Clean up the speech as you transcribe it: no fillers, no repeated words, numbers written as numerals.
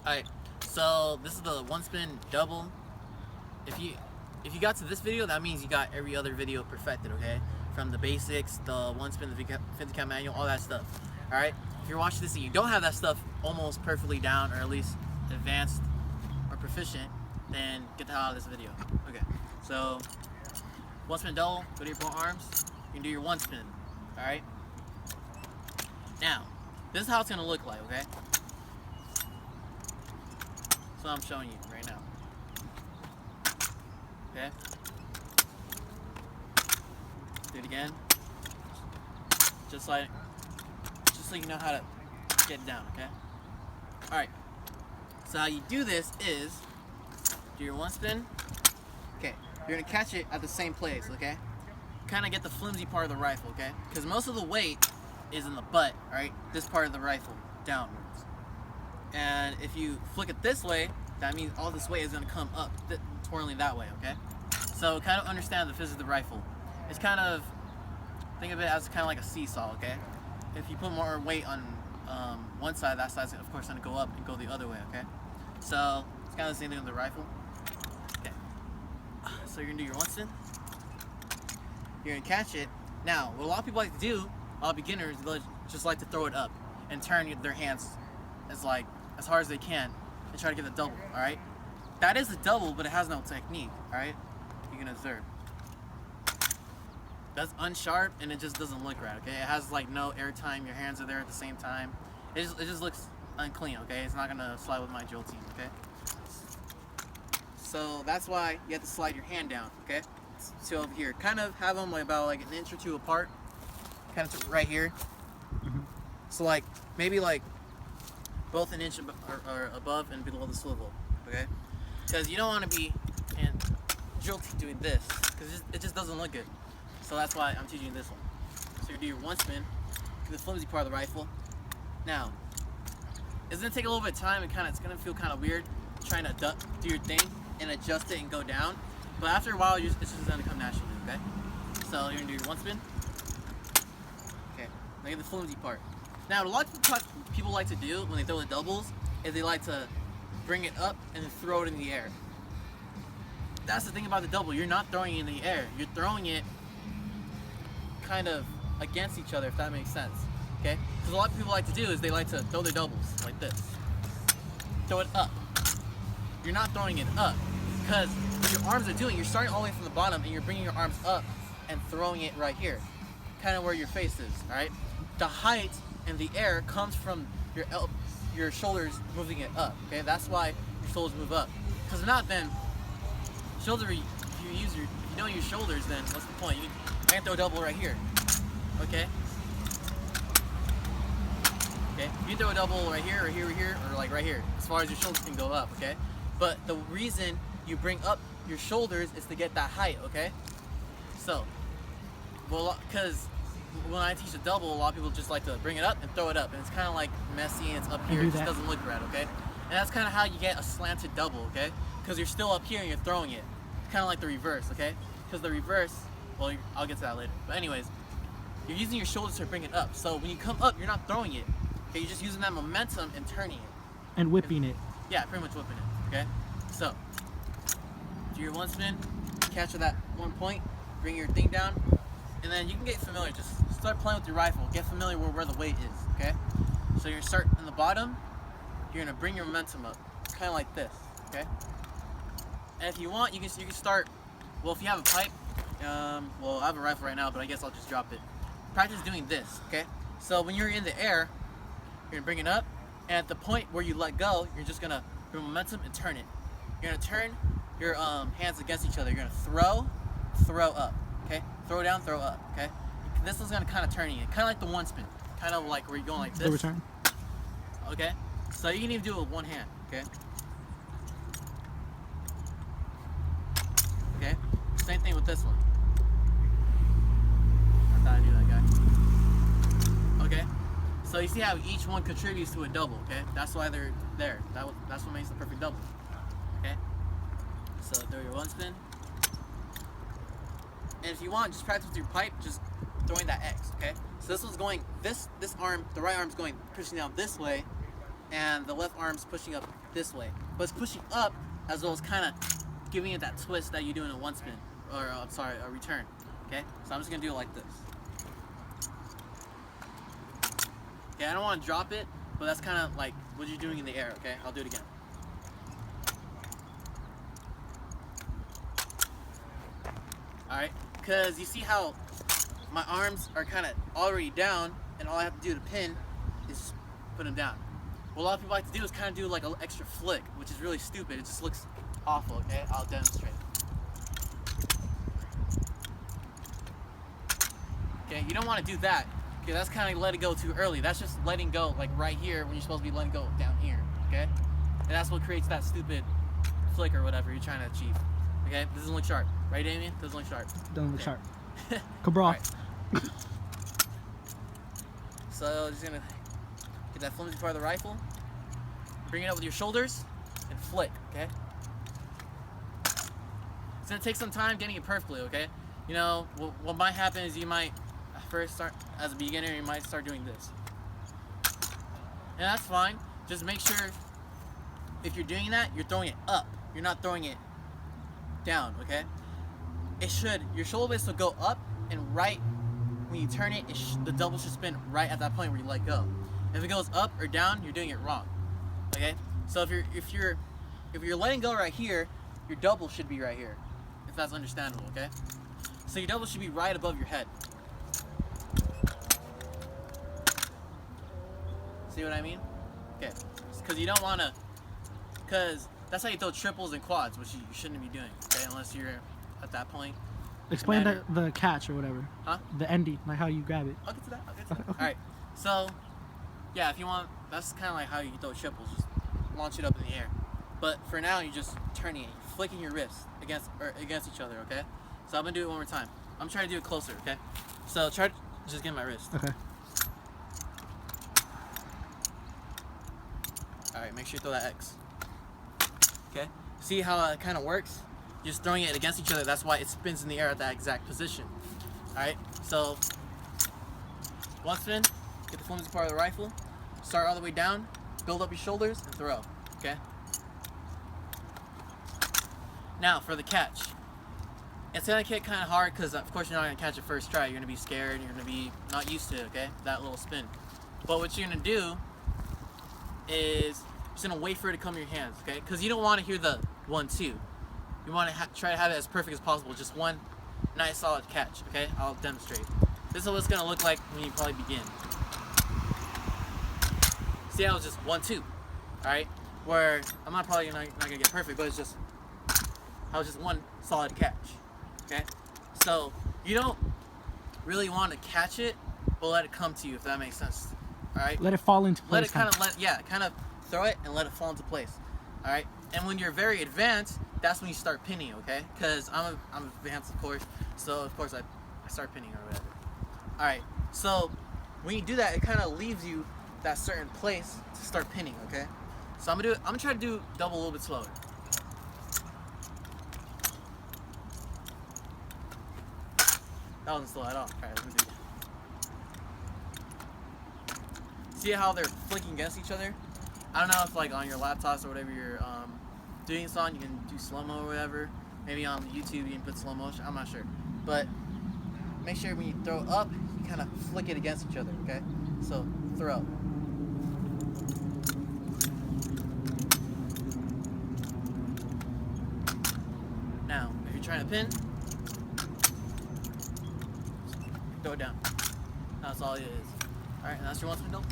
Alright, so this is the one spin double. If you got to this video, that means you got every other video perfected, okay? From the basics, the one spin, the 50 count manual, all that stuff. Alright? If you're watching this and you don't have that stuff almost perfectly down, or at least advanced or proficient, then get the hell out of this video. Okay, so one spin double, go to your both arms, you can do your one spin. Alright? Now, this is how it's gonna look like, okay? So I'm showing you right now. Okay? Do it again. Just so you know how to get it down, okay? Alright. So how you do this is do your one spin. Okay, you're gonna catch it at the same place, okay? Kind of get the flimsy part of the rifle, okay? Because most of the weight is in the butt, alright? This part of the rifle, downwards. And if you flick it this way, that means all this weight is going to come up, twirling that way, okay? So kind of understand the physics of the rifle. It's kind of, think of it as kind of like a seesaw, okay? If you put more weight on one side, that side's of course going to go up and go the other way, okay? So it's kind of the same thing with the rifle. Okay. So you're going to do your one spin. You're going to catch it. Now, what a lot of people like to do, a lot of beginners, they'll just like to throw it up and turn their hands as hard as they can and try to get the double, alright? That is a double, but it has no technique, alright? You can observe. That's unsharp and it just doesn't look right, okay? It has like no air time, your hands are there at the same time. It just looks unclean, okay? It's not gonna slide with my drill team, okay? So that's why you have to slide your hand down, okay? So over here, kind of have them about like an inch or two apart, kind of right here. So like, maybe like both an inch or above and below the swivel, okay? Because you don't want to be in drill team doing this, because it just doesn't look good. So that's why I'm teaching you this one. So you do your one spin, do the flimsy part of the rifle. Now, it's gonna take a little bit of time and it's gonna feel kind of weird trying to do your thing and adjust it and go down. But after a while, it's just gonna come naturally, okay? So you're gonna do your one spin. Okay, now get the flimsy part. Now, what a lot of people like to do when they throw the doubles is they like to bring it up and then throw it in the air. That's the thing about the double. You're not throwing it in the air. You're throwing it kind of against each other, if that makes sense. Okay? Because a lot of people like to do is they like to throw their doubles like this. Throw it up. You're not throwing it up. Because what your arms are doing, you're starting all the way from the bottom and you're bringing your arms up and throwing it right here. Kind of where your face is, alright? The height in the air comes from your shoulders moving it up, okay? That's why your shoulders move up. Because if not, then if you don't use shoulders, then what's the point? You can throw a double right here, okay? Okay, you can throw a double right here, or like right here, as far as your shoulders can go up, okay? But the reason you bring up your shoulders is to get that height, okay? So, well, because when I teach a double, a lot of people just like to bring it up and throw it up, and it's kind of like messy and it's up here, it just doesn't look right, okay? And that's kind of how you get a slanted double, okay? Because you're still up here and you're throwing it. Kind of like the reverse, okay? Because the reverse, well, I'll get to that later. But anyways, you're using your shoulders to bring it up. So when you come up, you're not throwing it, okay? You're just using that momentum and turning it. And whipping it. Yeah, pretty much whipping it, okay? So, do your one spin, catch at that one point, bring your thing down, and then you can get familiar. Just start playing with your rifle. Get familiar with where the weight is, okay? So you're gonna start in the bottom. You're gonna bring your momentum up, kind of like this, okay? And if you want, you can start. Well, if you have a pipe, well, I have a rifle right now, but I guess I'll just drop it. Practice doing this, okay? So when you're in the air, you're gonna bring it up, and at the point where you let go, you're just gonna bring momentum and turn it. You're gonna turn your hands against each other. You're gonna throw up, okay? Throw down, throw up, okay? This is gonna kind of turn you, kind of like the one spin, kind of like where you're going like this. The return. Okay, so you can even do it with one hand, okay? Okay, same thing with this one. I thought I knew that guy. Okay, so you see how each one contributes to a double, okay? That's why they're there. That's what makes the perfect double, okay? So throw your one spin. And if you want, just practice with your pipe, just throwing that X, okay? So this one's going, this arm, the right arm's going, pushing down this way, and the left arm's pushing up this way. But it's pushing up as well as kind of giving it that twist that you do in a one spin, or a return. Okay, so I'm just gonna do it like this. Okay, I don't want to drop it, but that's kind of like what you're doing in the air. Okay, I'll do it again. All right, because you see how my arms are kind of already down, and all I have to do to pin is put them down. What a lot of people like to do is kind of do like an extra flick, which is really stupid. It just looks awful. Okay, I'll demonstrate. Okay, you don't want to do that. Okay, that's kind of let it go too early. That's just letting go like right here when you're supposed to be letting go down here. Okay, and that's what creates that stupid flick or whatever you're trying to achieve. Okay, this doesn't look sharp, right, Damien? Doesn't look sharp. Doesn't look sharp. Cabral. Right. So just gonna get that flimsy part of the rifle, bring it up with your shoulders, and flick. Okay. It's gonna take some time getting it perfectly. Okay. You know what might happen is you might first start as a beginner. You might start doing this, and that's fine. Just make sure if you're doing that, you're throwing it up. You're not throwing it down. Okay. Your shoulder blades will go up, and right when you turn it, the double should spin right at that point where you let go. If it goes up or down, you're doing it wrong. Okay? So if you're letting go right here, your double should be right here. If that's understandable, okay? So your double should be right above your head. See what I mean? Okay. Because you don't want to, because that's how you throw triples and quads, which you shouldn't be doing, okay? Unless you're at that point. Explain the catch or whatever. Huh? The ending, like how you grab it. I'll get to that. Okay. Alright. So, yeah, if you want, that's kind of like how you throw triples. Just launch it up in the air. But for now, you're just turning it, flicking your wrists against each other, okay? So I'm going to do it one more time. I'm trying to do it closer, okay? So try to just get my wrist. Okay. Alright, make sure you throw that X. Okay? See how it kind of works? Just throwing it against each other, that's why it spins in the air at that exact position. Alright, so one spin, get the flimsy part of the rifle, start all the way down, build up your shoulders, and throw. Okay? Now for the catch. It's gonna get kind of hard because of course you're not gonna catch it first try. You're gonna be scared, you're gonna be not used to it, okay? That little spin. But what you're gonna do is just gonna wait for it to come in your hands, okay? Because you don't want to hear the 1-2. You want to try to have it as perfect as possible. Just one nice solid catch, okay? I'll demonstrate. This is what it's going to look like when you probably begin. See how it's just 1-2, alright? Where I'm not going to get perfect, but it's just how it's just one solid catch, okay? So you don't really want to catch it, but let it come to you, if that makes sense, alright? Let it fall into place. Let it kind of throw it and let it fall into place, alright? And when you're very advanced, that's when you start pinning, okay? Because I'm advanced, of course, so of course I start pinning or whatever. Alright, so when you do that, it kind of leaves you that certain place to start pinning, okay? So I'm gonna try to do double a little bit slower. That wasn't slow at all. Alright, let me do it. See how they're flicking against each other? I don't know if like on your laptops or whatever you're doing this on, you can do slow-mo or whatever. Maybe on YouTube you can put slow motion, I'm not sure. But make sure when you throw up, you kind of flick it against each other, okay? So, throw. Now, if you're trying to pin, throw it down. That's all it is. Alright, and that's your one spin double.